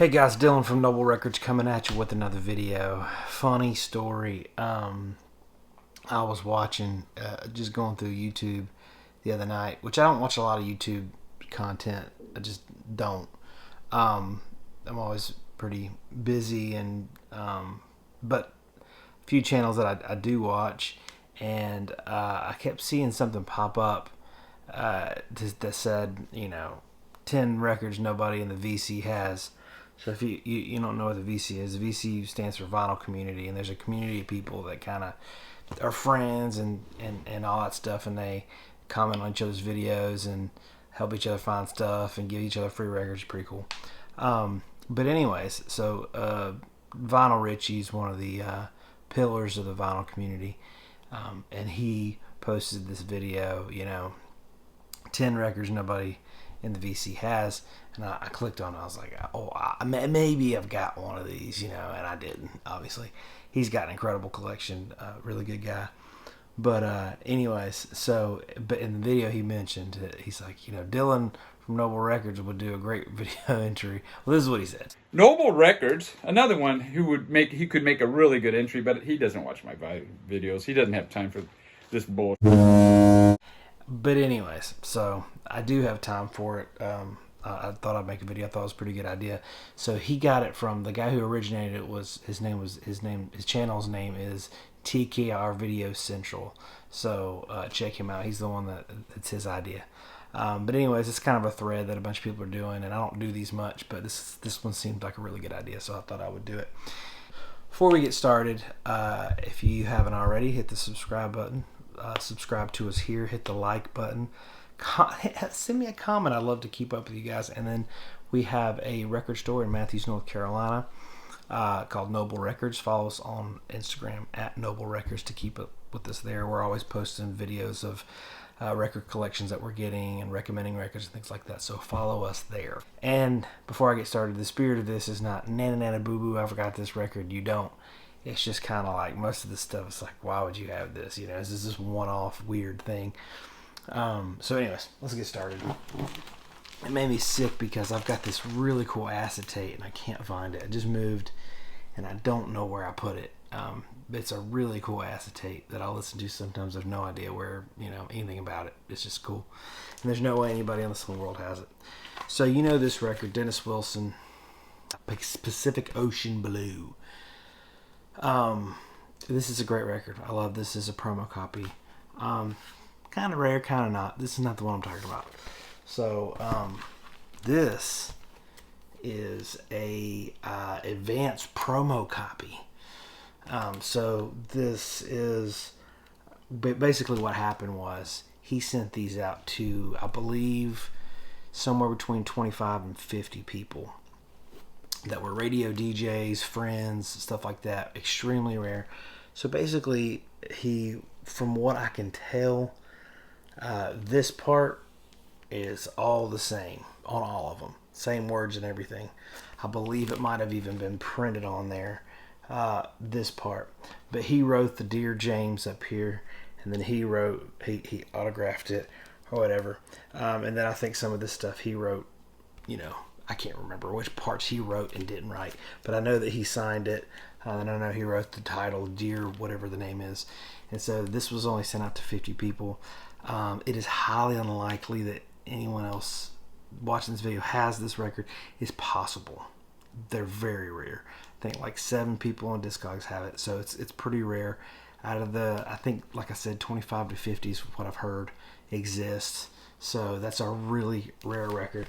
Hey guys, Dylan from Noble Records coming at you with another video. Funny story. I was watching, just going through YouTube the other night, which I don't watch a lot of YouTube content. I just don't. I'm always pretty busy, and but a few channels that I do watch, and I kept seeing something pop up that said, 10 records nobody in the VC has. So if you don't know what the VC is, the VC stands for Vinyl Community, and there's a community of people that kind of are friends and all that stuff, and they comment on each other's videos and help each other find stuff and give each other free records. Pretty cool. But anyways, so Vinyl Richie's one of the pillars of the vinyl community, and he posted this video, 10 records nobody in the VC has, and I clicked on it. I was like, maybe I've got one of these, and I didn't. Obviously, he's got an incredible collection, really good guy. But anyways, but in the video he mentioned, he's like, Dylan from Noble Records would do a great video entry. Well, this is what he said. Noble Records, another one he could make a really good entry, but he doesn't watch my videos. He doesn't have time for this bullshit. But anyways, so I do have time for it. I thought I'd make a video. I thought it was a pretty good idea. So he got it from the guy who originated it. His channel's name is TKR Video Central. So check him out. He's the one that's his idea. But anyways, it's kind of a thread that a bunch of people are doing, and I don't do these much, but this one seemed like a really good idea, so I thought I would do it. Before we get started, if you haven't already, hit the subscribe button. Subscribe to us here. Hit the like button. Send me a comment. I'd love to keep up with you guys. And then we have a record store in Matthews, North Carolina, called Noble Records. Follow us on Instagram at Noble Records to keep up with us there. We're always posting videos of record collections that we're getting and recommending records and things like that. So follow us there. And before I get started, the spirit of this is not nana nana boo boo, I forgot this record. You don't. It's just kind of like most of this stuff. It's like, why would you have this? This is this one-off weird thing. So anyways, let's get started. It made me sick because I've got this really cool acetate and I can't find it. I just moved and I don't know where I put it. It's a really cool acetate that I listen to sometimes. I have no idea where, anything about it. It's just cool. And there's no way anybody else in the world has it. So this record, Dennis Wilson, Pacific Ocean Blue. This is a great record. I love this as a promo copy. Kind of rare, kind of not. This is not the one I'm talking about. So this is a advanced promo copy. So this is basically what happened was he sent these out to, I believe, somewhere between 25 and 50 people that were radio DJs, friends, stuff like that. Extremely rare. So basically, from what I can tell, this part is all the same on all of them. Same words and everything. I believe it might have even been printed on there, this part. But he wrote the Dear James up here, and then he he autographed it or whatever. And then I think some of this stuff he wrote, I can't remember which parts he wrote and didn't write, but I know that he signed it, and I know he wrote the title, Dear whatever the name is. And so this was only sent out to 50 people. It is highly unlikely that anyone else watching this video has this record. It's possible. They're very rare. I think like 7 people on Discogs have it, so it's pretty rare. Out of the, I think, like I said, 25 to 50 is what I've heard exists. So that's a really rare record.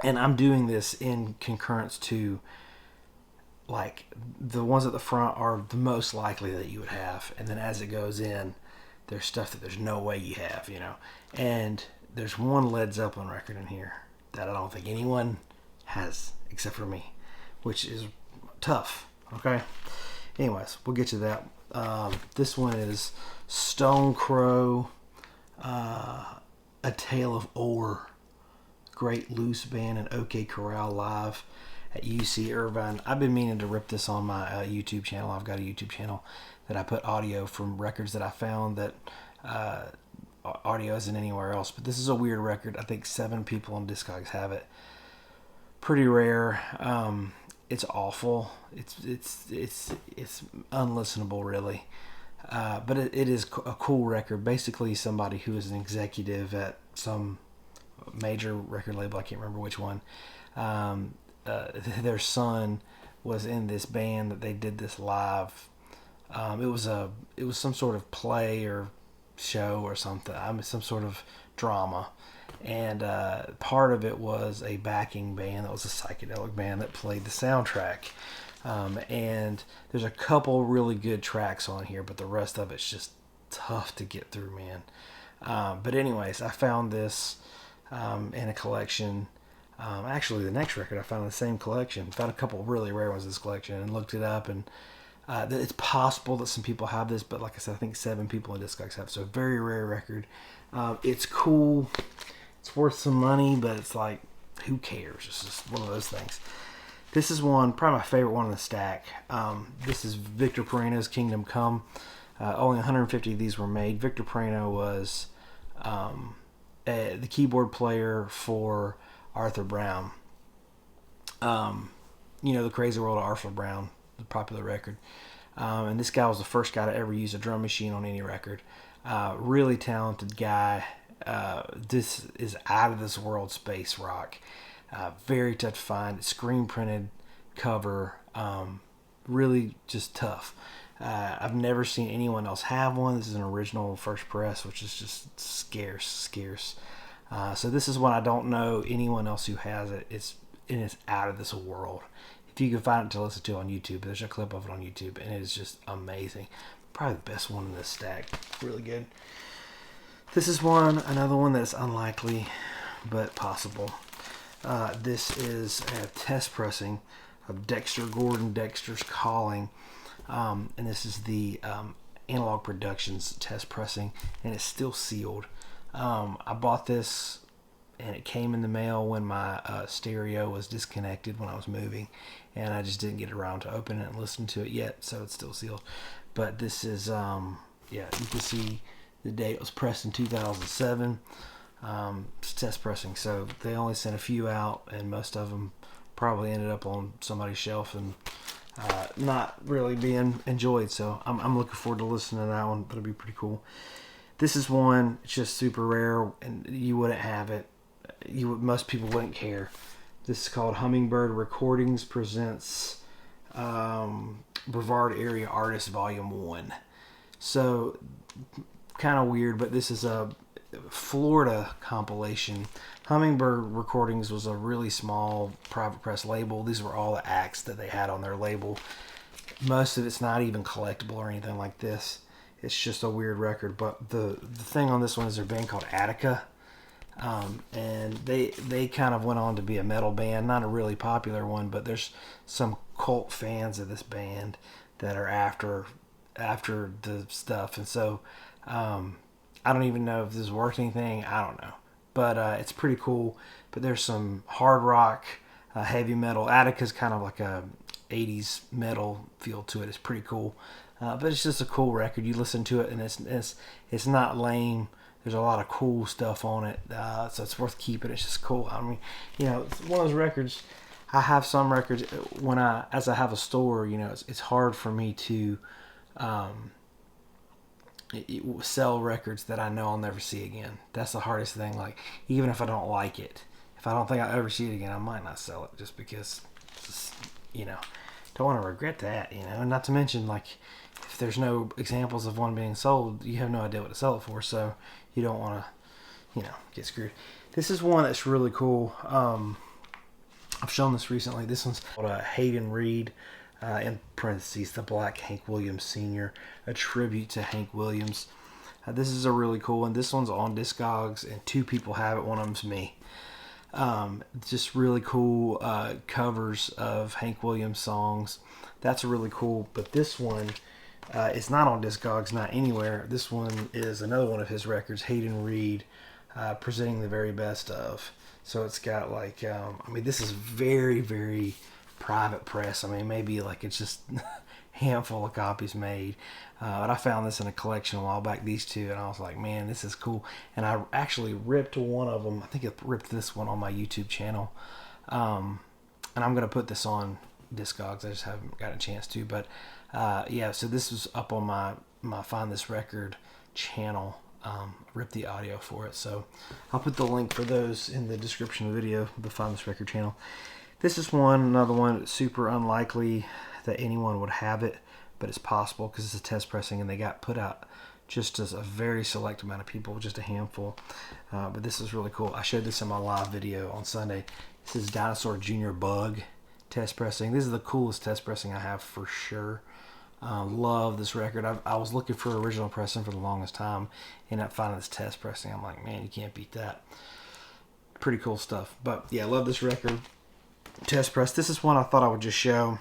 And I'm doing this in concurrence to, like, the ones at the front are the most likely that you would have. And then as it goes in, there's stuff that there's no way you have, And there's one Led Zeppelin record in here that I don't think anyone has except for me, which is tough, okay? Anyways, we'll get to that. This one is Stone Crow, A Tale of Ore. Great Loose Band and OK Corral live at UC Irvine. I've been meaning to rip this on my YouTube channel. I've got a YouTube channel that I put audio from records that I found that audio isn't anywhere else. But this is a weird record. I think 7 people on Discogs have it. pretty rare. It's awful. It's unlistenable, really. But it is a cool record. Basically, somebody who is an executive at some major record label, I can't remember which one, their son was in this band that they did this live. It was some sort of play or show or something. Some sort of drama, and part of it was a backing band that was a psychedelic band that played the soundtrack. And there's a couple really good tracks on here, but the rest of it's just tough to get through, man. But anyways, I found this in a collection. Actually, the next record I found in the same collection. Found a couple really rare ones in this collection and looked it up, and it's possible that some people have this, but like I said, I think 7 people in Discogs have it. So a very rare record. It's cool. It's worth some money, but it's like, who cares? It's just one of those things. This is probably my favorite one in the stack. This is Victor Perena's Kingdom Come. Only 150 of these were made. Victor Perena was the keyboard player for Arthur Brown. The Crazy World of Arthur Brown, the popular record. And this guy was the first guy to ever use a drum machine on any record. Really talented guy. This is out of this world space rock. Very tough to find. Screen printed cover. Really just tough. I've never seen anyone else have one. This is an original first press, which is just scarce. So this is one I don't know anyone else who has it. It's out of this world. If you can find it to listen to on YouTube, there's a clip of it on YouTube, and it is just amazing. Probably the best one in this stack. Really good. This is another one that's unlikely, but possible. This is a test pressing of Dexter Gordon, Dexter's Calling. And this is the Analog Productions test pressing, and it's still sealed. I bought this, and it came in the mail when my stereo was disconnected when I was moving, and I just didn't get around to open it and listen to it yet, so it's still sealed. But this is, you can see the date. It was pressed in 2007. It's test pressing, so they only sent a few out, and most of them probably ended up on somebody's shelf and not really being enjoyed. So I'm looking forward to listening to that one. That'll be pretty cool. This is one, it's just super rare, and you wouldn't have it. Most people wouldn't care. This is called Hummingbird Recordings presents Brevard Area Artists Volume 1. So kind of weird, but this is a Florida compilation. Hummingbird Recordings was a really small private press label. These were all the acts that they had on their label. Most of it's not even collectible or anything like this. It's just a weird record. But the thing on this one is their band called Attica. And they kind of went on to be a metal band. Not a really popular one, but there's some cult fans of this band that are after the stuff. And so I don't even know if this is worth anything. I don't know. But it's pretty cool. But there's some hard rock, heavy metal. Attica's kind of like a 80s metal feel to it. It's pretty cool. But it's just a cool record. You listen to it, and it's not lame. There's a lot of cool stuff on it. So it's worth keeping. It's just cool. I mean, it's one of those records. I have some records as I have a store, it's hard for me to sell records that I know I'll never see again. That's the hardest thing. Like, even if I don't like it, if I don't think I'll ever see it again, I might not sell it just because, don't want to regret that, And not to mention, like, if there's no examples of one being sold, you have no idea what to sell it for, so you don't want to, get screwed. This is one that's really cool. I've shown this recently. This one's called Hayden Reed, in parentheses, the Black Hank Williams Sr., a tribute to Hank Williams. This is a really cool one. This one's on Discogs, and 2 people have it. One of them's me. Just really cool covers of Hank Williams songs. That's really cool. But this one is not on Discogs, not anywhere. This one is another one of his records, Hayden Reed, presenting the very best of. So it's got like, this is very, very private press. Maybe like it's just a handful of copies made. But I found this in a collection a while back, these 2, and I was like, man, this is cool. And I actually ripped one of them. I think I ripped this one on my YouTube channel. and I'm going to put this on Discogs. I just haven't got a chance to. But yeah, so this was up on my Find This Record channel. Rip the audio for it. So I'll put the link for those in the description of the video, the Find This Record channel. This is another one, super unlikely that anyone would have it, but it's possible because it's a test pressing and they got put out just as a very select amount of people, just a handful. But this is really cool. I showed this in my live video on Sunday. This is Dinosaur Jr. Bug test pressing. This is the coolest test pressing I have for sure. Love this record. I was looking for original pressing for the longest time, and I found this test pressing. I'm like, man, you can't beat that. Pretty cool stuff. But yeah, love this record. Test press. This is one I thought I would just show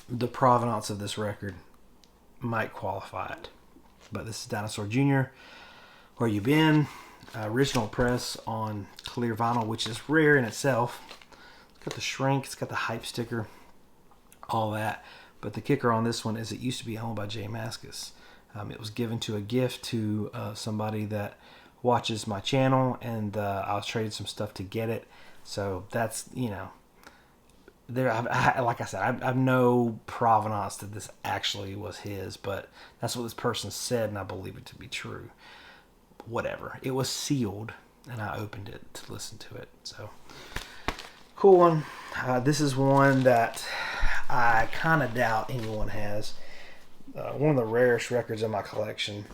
the provenance of this record might qualify it. But this is Dinosaur Jr. Where You Been? Original press on clear vinyl, which is rare in itself. It's got the shrink, it's got the hype sticker, all that. But the kicker on this one is it used to be owned by Jay Mascis. It was given to a gift to somebody that watches my channel, and I was trading some stuff to get it. So that's, you know, there. Like I said, I've no provenance that this actually was his, but that's what this person said, and I believe it to be true. Whatever. It was sealed, and I opened it to listen to it. So cool one. This is one that I kind of doubt anyone has. One of the rarest records in my collection.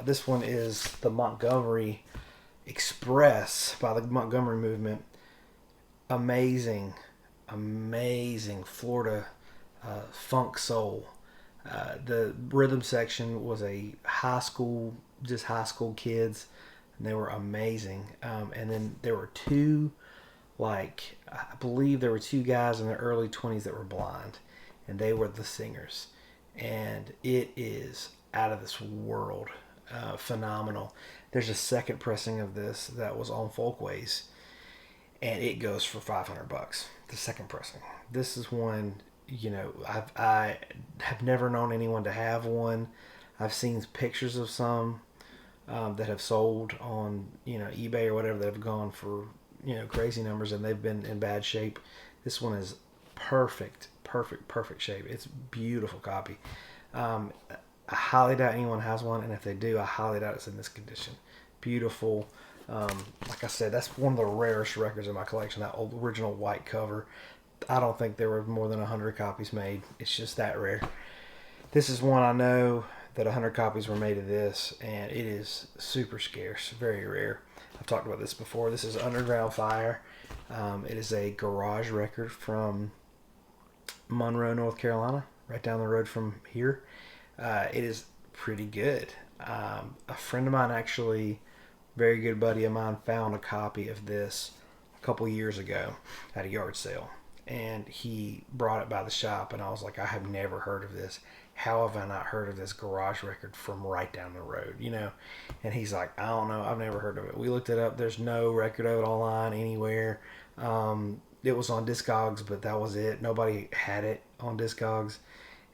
This one is the Montgomery Express by the Montgomery Movement. Amazing Florida funk soul. The rhythm section was a high school kids, and they were amazing. And then there were I believe there were two guys in their early 20s that were blind, and they were the singers. And it is out of this world. Phenomenal. There's a second pressing of this that was on Folkways, and it goes for $500. The second pressing. This is one, you know, I have never known anyone to have one. I've seen pictures of some that have sold on, you know, eBay or whatever, that have gone for, you know, crazy numbers, and they've been in bad shape. This one is perfect shape. It's a beautiful copy. I highly doubt anyone has one, and if they do, I highly doubt it's in this condition. Beautiful. Like I said, that's one of the rarest records in my collection, that old original white cover. I don't think there were more than 100 copies made. It's just that rare. This is one I know that 100 copies were made of this, and it is super scarce, very rare. I've talked about this before. This is Underground Fire. It is a garage record from Monroe, North Carolina, right down the road from here. It is pretty good. A friend of mine, actually, very good buddy of mine, found a copy of this a couple years ago at a yard sale, and he brought it by the shop, and I was like, I have never heard of this. How have I not heard of this garage record from right down the road, you know? And he's like, I don't know, I've never heard of it. We looked it up. There's no record of it online anywhere. It was on Discogs, but that was it. Nobody had it on Discogs.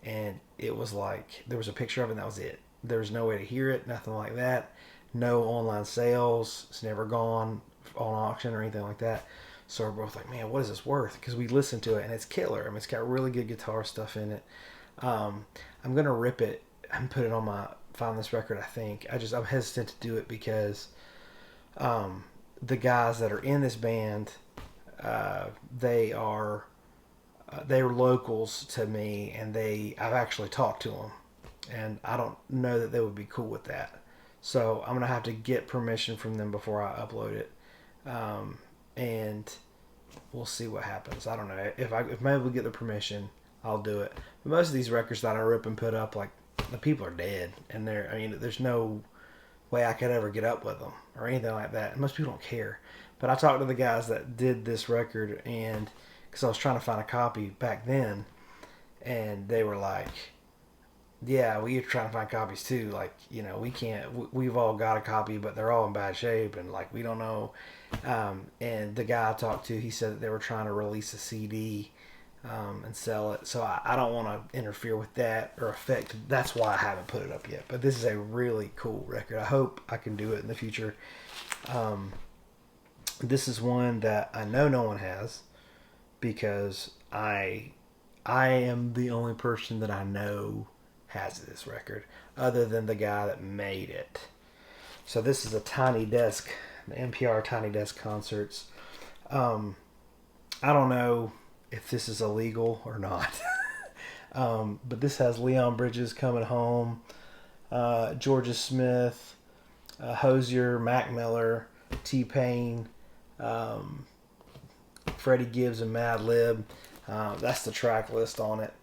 And it was like, there was a picture of it, and that was it. There was no way to hear it, nothing like that. No online sales. It's never gone on auction or anything like that. So we're both like, man, what is this worth? Because we listened to it, and it's killer. I mean, it's got really good guitar stuff in it. I'm going to rip it and put it on my Find This Record, I think. I'm hesitant to do it because the guys that are in this band, they're locals to me, and I've actually talked to them, and I don't know that they would be cool with that. So I'm gonna have to get permission from them before I upload it, and we'll see what happens. I don't know if I'm able to get the permission, I'll do it. But most of these records that I rip and put up, like, the people are dead, and there's no way I could ever get up with them or anything like that. And most people don't care. But I talked to the guys that did this record, and because I was trying to find a copy back then, and they were like, yeah, we're trying to find copies too. Like, you know, we can't, we've all got a copy, but they're all in bad shape, and like, we don't know. And the guy I talked to, he said that they were trying to release a CD and sell it. So I don't want to interfere with that or affect. That's why I haven't put it up yet. But this is a really cool record. I hope I can do it in the future. This is one that I know no one has because I am the only person that I know has this record, other than the guy that made it. So this is a Tiny Desk, the NPR Tiny Desk concerts. Um, I don't know if this is illegal or not, but this has Leon Bridges coming home, Georgia Smith, Hosier, Mac Miller, T Pain, um, Freddie Gibbs, and Mad Lib. That's the track list on it.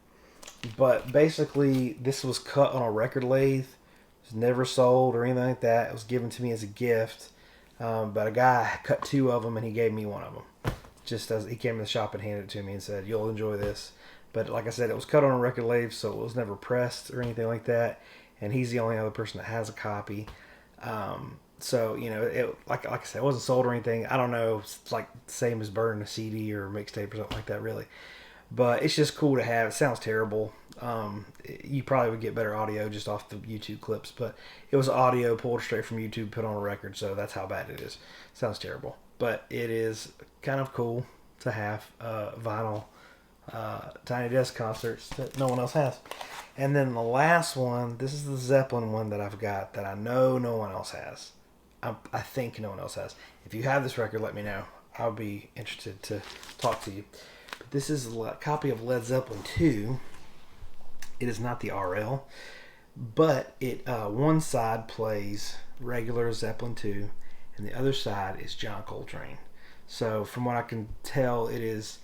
But basically, this was cut on a record lathe. It was never sold or anything like that. It was given to me as a gift. But a guy cut two of them and he gave me one of them. Just as he came in the shop and handed it to me and said, "You'll enjoy this." But like I said, it was cut on a record lathe, so it was never pressed or anything like that. And he's the only other person that has a copy. So it like I said, it wasn't sold or anything. I don't know. It's like the same as burning a CD or mixtape or something like that, really. But it's just cool to have. It sounds terrible. You probably would get better audio just off the YouTube clips, but it was audio pulled straight from YouTube, put on a record, so that's how bad it is. Sounds terrible, but it is kind of cool to have vinyl Tiny Desk concerts that no one else has. And then the last one, this is the Zeppelin one that I've got that I know no one else has. I think no one else has. If you have this record, let me know. I'll be interested to talk to you. This is a copy of Led Zeppelin 2. It is not the RL, but it one side plays regular Zeppelin 2, and the other side is John Coltrane. So from what I can tell, it is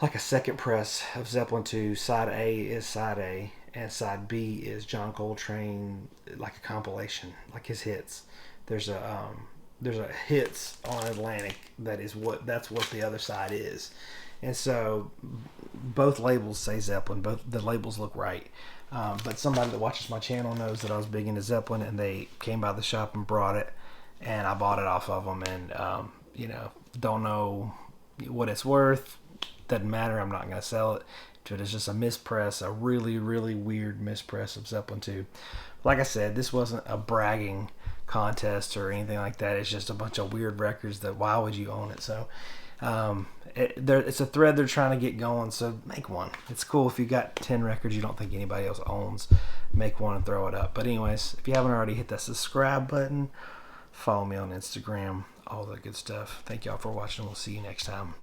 like a second press of Zeppelin 2. Side A is side A, and side B is John Coltrane, like a compilation, like his hits. There's a hits on Atlantic that's what the other side is. And so both labels say Zeppelin. Both the labels look right. But somebody that watches my channel knows that I was big into Zeppelin, and they came by the shop and brought it, and I bought it off of them. And don't know what it's worth. Doesn't matter. I'm not going to sell it. But it's just a mispress, a really, really weird mispress of Zeppelin 2. Like I said, this wasn't a bragging contest or anything like that. It's just a bunch of weird records that why would you own it? So it's a thread they're trying to get going, so make one. It's cool if you got 10 records you don't think anybody else owns, make one and throw it up. But anyways, if you haven't already, hit that subscribe button, follow me on Instagram, all that good stuff. Thank y'all for watching. We'll see you next time.